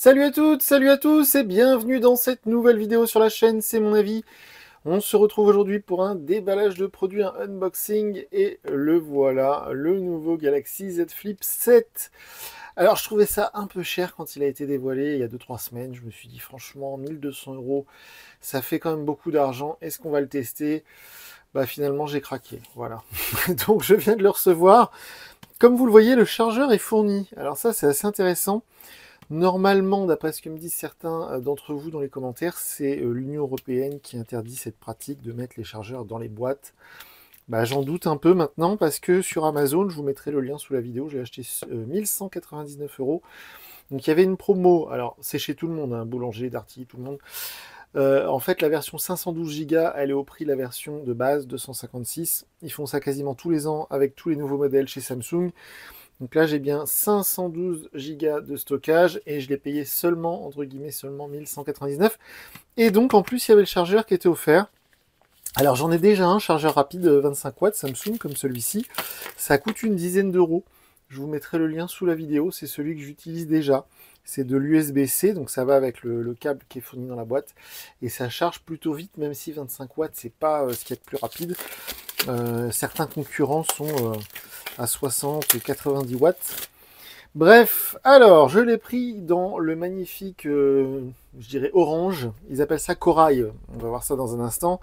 Salut à toutes, salut à tous et bienvenue dans cette nouvelle vidéo sur la chaîne, c'est mon avis. On se retrouve aujourd'hui pour un déballage de produits, un unboxing et le voilà, le nouveau Galaxy Z Flip 7. Alors je trouvais ça un peu cher quand il a été dévoilé il y a 2-3 semaines, je me suis dit franchement 1200 €, ça fait quand même beaucoup d'argent, est-ce qu'on va le tester? Bah finalement j'ai craqué, voilà. Donc je viens de le recevoir. Comme vous le voyez, le chargeur est fourni, alors ça c'est assez intéressant. Normalement, d'après ce que me disent certains d'entre vous dans les commentaires, c'est l'Union européenne qui interdit cette pratique de mettre les chargeurs dans les boîtes. Bah, j'en doute un peu maintenant parce que sur Amazon, je vous mettrai le lien sous la vidéo, j'ai acheté 1199 €. Donc il y avait une promo, alors c'est chez tout le monde, hein, Boulanger, Darty, tout le monde. En fait, la version 512 Go, elle est au prix de la version de base 256. Ils font ça quasiment tous les ans avec tous les nouveaux modèles chez Samsung. Donc là, j'ai bien 512 Go de stockage et je l'ai payé seulement, entre guillemets, seulement 1199. Et donc, en plus, il y avait le chargeur qui était offert. Alors, j'en ai déjà un chargeur rapide 25 watts Samsung, comme celui-ci. Ça coûte une dizaine d'euros. Je vous mettrai le lien sous la vidéo. C'est celui que j'utilise déjà. C'est de l'USB-C, donc ça va avec le câble qui est fourni dans la boîte. Et ça charge plutôt vite, même si 25 watts, c'est pas ce qu'il y a de plus rapide. Certains concurrents sont à 60-90 watts. Bref, alors je l'ai pris dans le magnifique, je dirais orange. Ils appellent ça corail. On va voir ça dans un instant.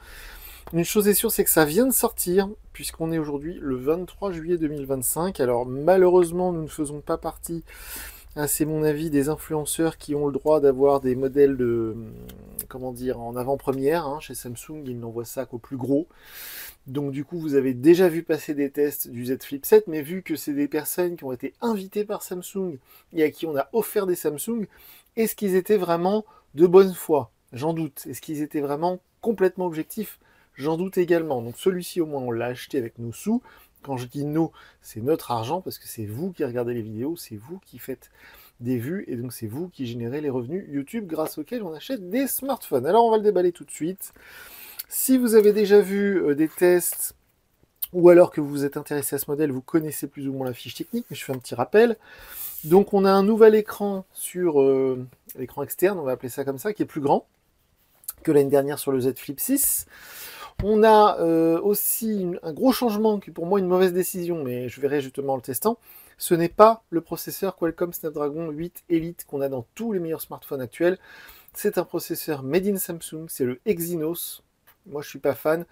Une chose est sûre, c'est que ça vient de sortir, puisqu'on est aujourd'hui le 23 juillet 2025. Alors malheureusement, nous ne faisons pas partie, c'est mon avis, des influenceurs qui ont le droit d'avoir des modèles de, comment dire, en avant-première. Hein. Chez Samsung, ils n'envoient ça qu'au plus gros. Donc du coup, vous avez déjà vu passer des tests du Z Flip 7, mais vu que c'est des personnes qui ont été invitées par Samsung et à qui on a offert des Samsung, est-ce qu'ils étaient vraiment de bonne foi? J'en doute. Est-ce qu'ils étaient vraiment complètement objectifs? J'en doute également. Donc celui-ci, au moins, on l'a acheté avec nos sous. Quand je dis nous, c'est notre argent, parce que c'est vous qui regardez les vidéos, c'est vous qui faites des vues, et donc c'est vous qui générez les revenus YouTube grâce auxquels on achète des smartphones. Alors on va le déballer tout de suite. Si vous avez déjà vu des tests ou alors que vous vous êtes intéressé à ce modèle, vous connaissez plus ou moins la fiche technique, mais je fais un petit rappel. Donc on a un nouvel écran sur l'écran externe, on va appeler ça comme ça, qui est plus grand que l'année dernière sur le Z Flip 6. On a aussi un gros changement qui est pour moi une mauvaise décision, mais je verrai justement en le testant. Ce n'est pas le processeur Qualcomm Snapdragon 8 Elite qu'on a dans tous les meilleurs smartphones actuels. C'est un processeur made in Samsung, c'est le Exynos. Moi, je suis pas fan,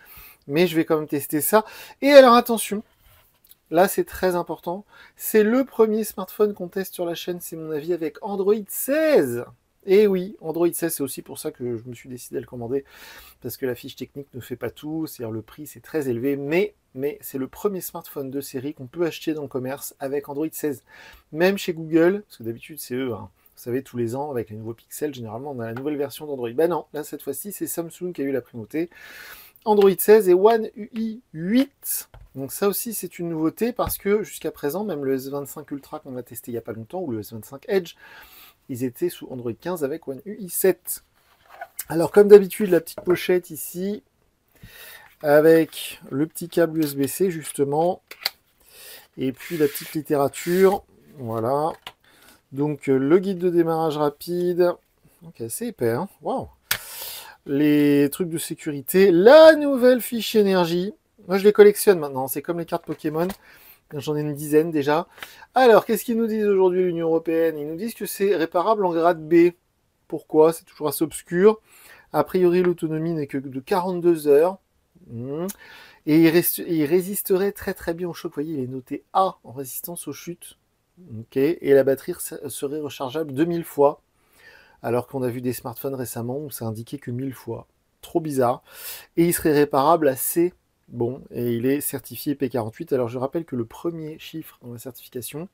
mais je vais quand même tester ça. Et alors, attention, là, c'est très important. C'est le premier smartphone qu'on teste sur la chaîne, c'est mon avis, avec Android 16. Et oui, Android 16, c'est aussi pour ça que je me suis décidé à le commander, parce que la fiche technique ne fait pas tout, c'est-à-dire le prix, c'est très élevé, mais c'est le premier smartphone de série qu'on peut acheter dans le commerce avec Android 16. Même chez Google, parce que d'habitude, c'est eux, hein. Vous savez, tous les ans, avec les nouveaux pixels, généralement, on a la nouvelle version d'Android. Ben non, là, cette fois-ci, c'est Samsung qui a eu la primauté. Android 16 et One UI 8. Donc ça aussi, c'est une nouveauté parce que jusqu'à présent, même le S25 Ultra qu'on a testé il n'y a pas longtemps, ou le S25 Edge, ils étaient sous Android 15 avec One UI 7. Alors, comme d'habitude, la petite pochette ici, avec le petit câble USB-C, justement, et puis la petite littérature, voilà. Donc le guide de démarrage rapide, donc assez épais, hein. Waouh. Les trucs de sécurité, la nouvelle fiche énergie. Moi je les collectionne maintenant, c'est comme les cartes Pokémon, j'en ai une dizaine déjà. Alors qu'est-ce qu'ils nous disent aujourd'hui l'Union Européenne? Ils nous disent que c'est réparable en grade B. Pourquoi? C'est toujours assez obscur. A priori l'autonomie n'est que de 42 heures. Et il résisterait très très bien au choc. Vous voyez, il est noté A en résistance aux chutes. Okay. Et la batterie serait rechargeable 2000 fois, alors qu'on a vu des smartphones récemment où ça indiquait que 1000 fois. Trop bizarre. Et il serait réparable à C. Bon, et il est certifié IP48. Alors je rappelle que le premier chiffre dans la certification,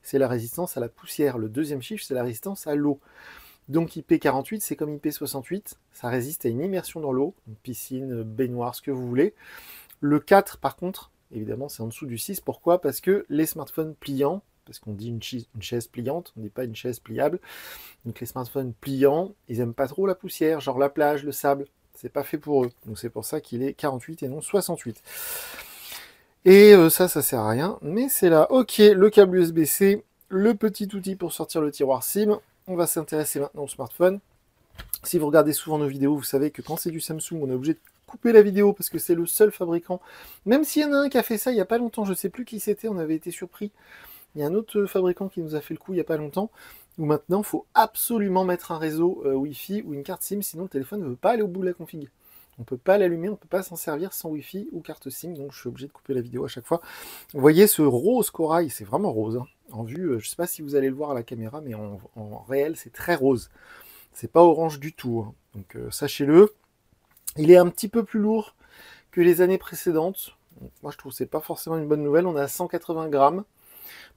c'est la résistance à la poussière. Le deuxième chiffre, c'est la résistance à l'eau. Donc IP48, c'est comme IP68. Ça résiste à une immersion dans l'eau, piscine, baignoire, ce que vous voulez. Le 4, par contre, évidemment, c'est en dessous du 6. Pourquoi? Parce que les smartphones pliants, parce qu'on dit une chaise pliante, on ne dit pas une chaise pliable. Donc les smartphones pliants, ils aiment pas trop la poussière, genre la plage, le sable. C'est pas fait pour eux. Donc c'est pour ça qu'il est 48 et non 68. Et ça sert à rien, mais c'est là. Ok, le câble USB-C, le petit outil pour sortir le tiroir SIM. on va s'intéresser maintenant au smartphone. Si vous regardez souvent nos vidéos, vous savez que quand c'est du Samsung, on est obligé de couper la vidéo parce que c'est le seul fabricant. Même s'il y en a un qui a fait ça il n'y a pas longtemps, je ne sais plus qui c'était, on avait été surpris. Il y a un autre fabricant qui nous a fait le coup il n'y a pas longtemps, où maintenant il faut absolument mettre un réseau Wi-Fi ou une carte SIM, sinon le téléphone ne veut pas aller au bout de la config. On ne peut pas l'allumer, on ne peut pas s'en servir sans Wi-Fi ou carte SIM, donc je suis obligé de couper la vidéo à chaque fois. Vous voyez ce rose corail, c'est vraiment rose. Hein. En vue, je ne sais pas si vous allez le voir à la caméra, mais en réel, c'est très rose. C'est pas orange du tout. Hein. Donc sachez-le. Il est un petit peu plus lourd que les années précédentes. Donc, moi, je trouve que c'est pas forcément une bonne nouvelle. On est à 180 grammes.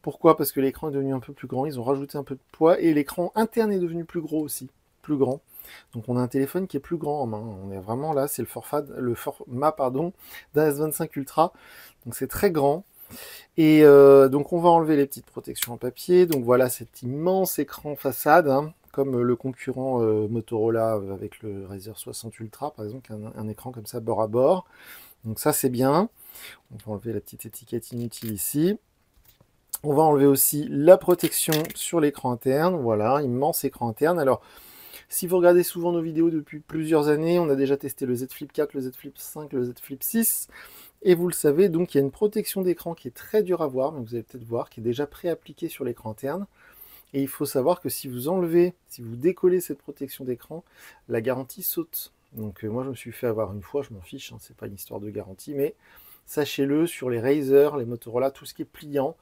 Pourquoi? Parce que l'écran est devenu un peu plus grand. Ils ont rajouté un peu de poids et l'écran interne est devenu plus gros aussi. Plus grand. Donc on a un téléphone qui est plus grand en main. On est vraiment là, c'est le format d'un S25 Ultra. Donc c'est très grand. Et donc on va enlever les petites protections en papier. Donc voilà cet immense écran façade, hein, comme le concurrent Motorola avec le Razer 60 Ultra, par exemple, un écran comme ça bord à bord. Donc ça c'est bien. On va enlever la petite étiquette inutile ici. On va enlever aussi la protection sur l'écran interne. Voilà, immense écran interne. Alors, si vous regardez souvent nos vidéos depuis plusieurs années, on a déjà testé le Z Flip 4, le Z Flip 5, le Z Flip 6. Et vous le savez, donc il y a une protection d'écran qui est très dure à voir, mais vous allez peut-être voir, qui est déjà pré-appliquée sur l'écran interne. Et il faut savoir que si vous enlevez, si vous décollez cette protection d'écran, la garantie saute. Donc moi je me suis fait avoir une fois, je m'en fiche, hein, c'est pas une histoire de garantie, mais sachez-le, sur les Razer, les Motorola, tout ce qui est pliant,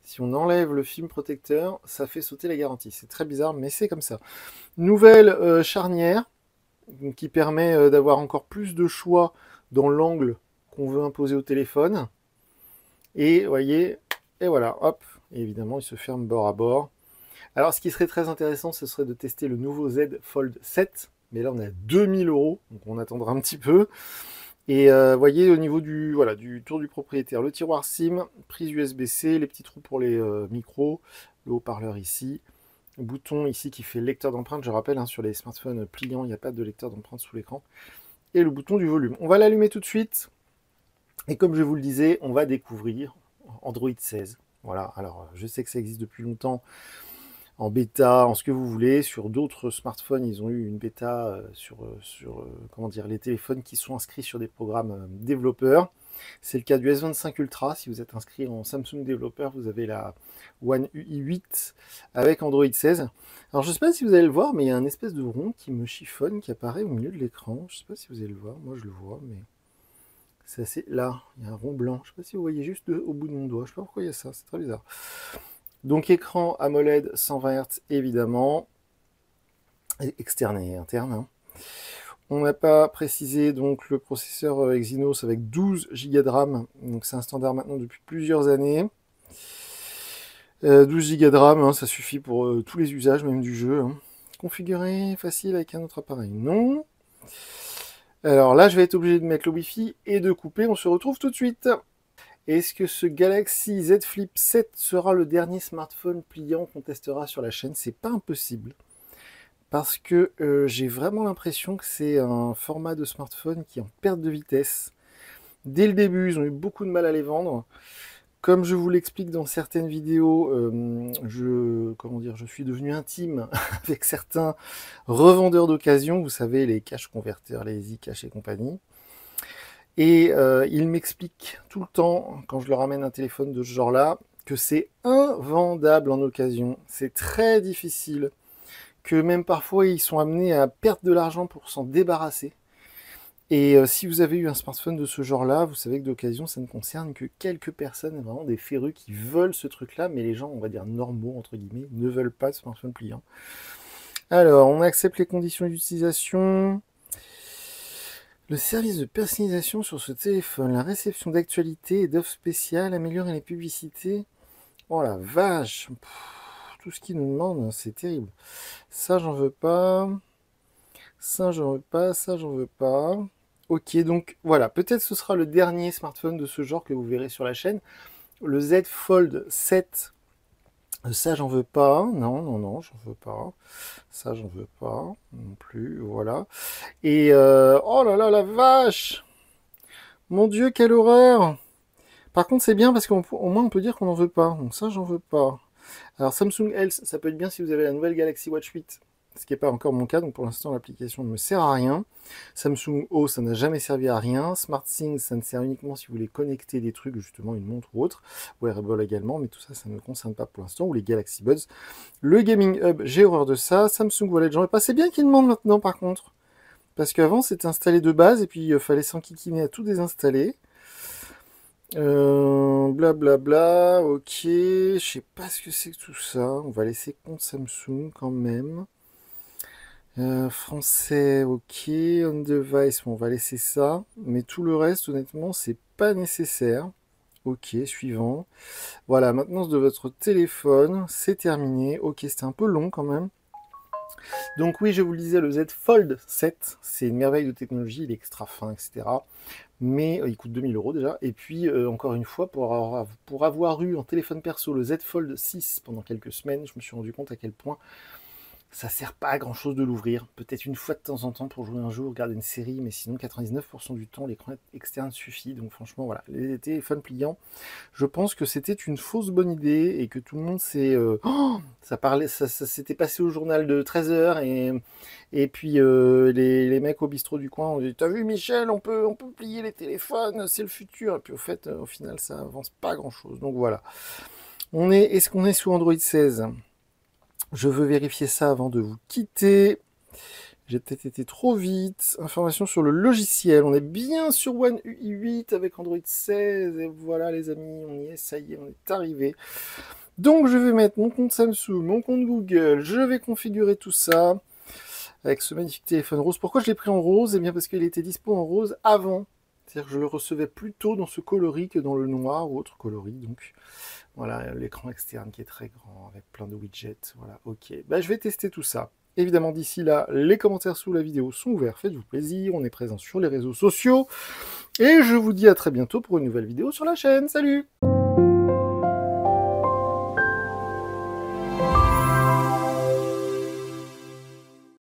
si on enlève le film protecteur, ça fait sauter la garantie. C'est très bizarre, mais c'est comme ça. Nouvelle charnière qui permet d'avoir encore plus de choix dans l'angle qu'on veut imposer au téléphone. Et voyez, et voilà, hop, et évidemment il se ferme bord à bord. Alors ce qui serait très intéressant, ce serait de tester le nouveau Z Fold 7, mais là on est à 2000 €, donc on attendra un petit peu. Et voyez au niveau du, voilà, du tour du propriétaire, le tiroir SIM, prise USB-C, les petits trous pour les micros, le haut-parleur ici, le bouton ici qui fait lecteur d'empreinte, je rappelle, hein, sur les smartphones pliants, il n'y a pas de lecteur d'empreinte sous l'écran, et le bouton du volume. On va l'allumer tout de suite, et comme je vous le disais, on va découvrir Android 16. Voilà, alors je sais que ça existe depuis longtemps, en bêta, en ce que vous voulez. Sur d'autres smartphones, ils ont eu une bêta sur comment dire, les téléphones qui sont inscrits sur des programmes développeurs. C'est le cas du S25 Ultra. Si vous êtes inscrit en Samsung développeur, vous avez la One UI 8 avec Android 16. Alors je ne sais pas si vous allez le voir, mais il y a un espèce de rond qui me chiffonne, qui apparaît au milieu de l'écran. Je ne sais pas si vous allez le voir, moi je le vois, mais c'est assez... Là, il y a un rond blanc. Je ne sais pas si vous voyez juste au bout de mon doigt. Je ne sais pas pourquoi il y a ça, c'est très bizarre. Donc écran AMOLED 120 Hz évidemment, externe et interne. Hein. On n'a pas précisé donc le processeur Exynos avec 12 Go de RAM, donc c'est un standard maintenant depuis plusieurs années. 12 Go de RAM, hein, ça suffit pour tous les usages, même du jeu. Hein. Configurer facile avec un autre appareil, non. Alors là, je vais être obligé de mettre le Wi-Fi et de couper, on se retrouve tout de suite. Est-ce que ce Galaxy Z Flip 7 sera le dernier smartphone pliant qu'on testera sur la chaîne? C'est pas impossible. Parce que j'ai vraiment l'impression que c'est un format de smartphone qui est en perte de vitesse. Dès le début, ils ont eu beaucoup de mal à les vendre. Comme je vous l'explique dans certaines vidéos, je suis devenu intime avec certains revendeurs d'occasion. Vous savez, les cash converteurs, les e-cash et compagnie. Et ils m'expliquent tout le temps, quand je leur ramène un téléphone de ce genre-là, que c'est invendable en occasion. C'est très difficile. Que même parfois, ils sont amenés à perdre de l'argent pour s'en débarrasser. Et si vous avez eu un smartphone de ce genre-là, vous savez que d'occasion, ça ne concerne que quelques personnes, vraiment des férus qui veulent ce truc-là, mais les gens, on va dire normaux, entre guillemets, ne veulent pas de smartphone pliant. Alors, on accepte les conditions d'utilisation... Le service de personnalisation sur ce téléphone, la réception d'actualités et d'offres spéciales, améliorer les publicités. Oh la vache, tout ce qu'ils nous demandent, c'est terrible. Ça, j'en veux pas. Ça, j'en veux pas. Ça, j'en veux pas. Ok, donc voilà, peut-être ce sera le dernier smartphone de ce genre que vous verrez sur la chaîne. Le Z Fold 7. Ça, j'en veux pas. Non, non, non, j'en veux pas. Ça, j'en veux pas non plus. Voilà. Et oh là là, la vache! Mon Dieu, quelle horreur! Par contre, c'est bien parce qu'au moins on peut dire qu'on n'en veut pas. Donc ça, j'en veux pas. Alors Samsung Health, ça peut être bien si vous avez la nouvelle Galaxy Watch 8, ce qui n'est pas encore mon cas, donc pour l'instant l'application ne me sert à rien. Samsung O, ça n'a jamais servi à rien. SmartThings, ça ne sert uniquement si vous voulez connecter des trucs, justement une montre ou autre. Wearable également, mais tout ça, ça ne me concerne pas pour l'instant. Ou les Galaxy Buds. Le Gaming Hub, j'ai horreur de ça. Samsung Wallet, j'en ai pas. C'est bien qu'ils demandent maintenant par contre. Parce qu'avant c'était installé de base et puis il fallait s'enquiquiner à tout désinstaller. Blablabla, ok, je sais pas ce que c'est que tout ça. On va laisser compte Samsung quand même. Français, ok. On device, bon, on va laisser ça. Mais tout le reste, honnêtement, c'est pas nécessaire. Ok, suivant. Voilà, maintenance de votre téléphone, c'est terminé. Ok, c'était un peu long quand même. Donc oui, je vous le disais, le Z Fold 7, c'est une merveille de technologie, il est extra fin, etc. Mais il coûte 2000 € déjà. Et puis, encore une fois, pour avoir eu en téléphone perso le Z Fold 6 pendant quelques semaines, je me suis rendu compte à quel point ça sert pas à grand chose de l'ouvrir. Peut-être une fois de temps en temps pour jouer un jeu, regarder une série, mais sinon 99% du temps, l'écran externe suffit. Donc franchement, voilà, les téléphones pliants, je pense que c'était une fausse bonne idée et que tout le monde s'est... ça s'était passé au journal de 13h et puis les mecs au bistrot du coin ont dit «T'as vu Michel, on peut plier les téléphones, c'est le futur». Et puis au final, ça avance pas grand-chose. Donc voilà. Est-ce qu'on est sous Android 16 ? Je veux vérifier ça avant de vous quitter. J'ai peut-être été trop vite. Information sur le logiciel. On est bien sur One UI 8 avec Android 16. Et voilà les amis, on y est, ça y est, on est arrivé. Donc je vais mettre mon compte Samsung, mon compte Google. Je vais configurer tout ça avec ce magnifique téléphone rose. Pourquoi je l'ai pris en rose ? Eh bien parce qu'il était dispo en rose avant. C'est-à-dire que je le recevais plutôt dans ce coloris que dans le noir ou autre coloris. Donc voilà, l'écran externe qui est très grand, avec plein de widgets. Voilà, ok. Bah, je vais tester tout ça. Évidemment, d'ici là, les commentaires sous la vidéo sont ouverts. Faites-vous plaisir, on est présent sur les réseaux sociaux. Et je vous dis à très bientôt pour une nouvelle vidéo sur la chaîne. Salut!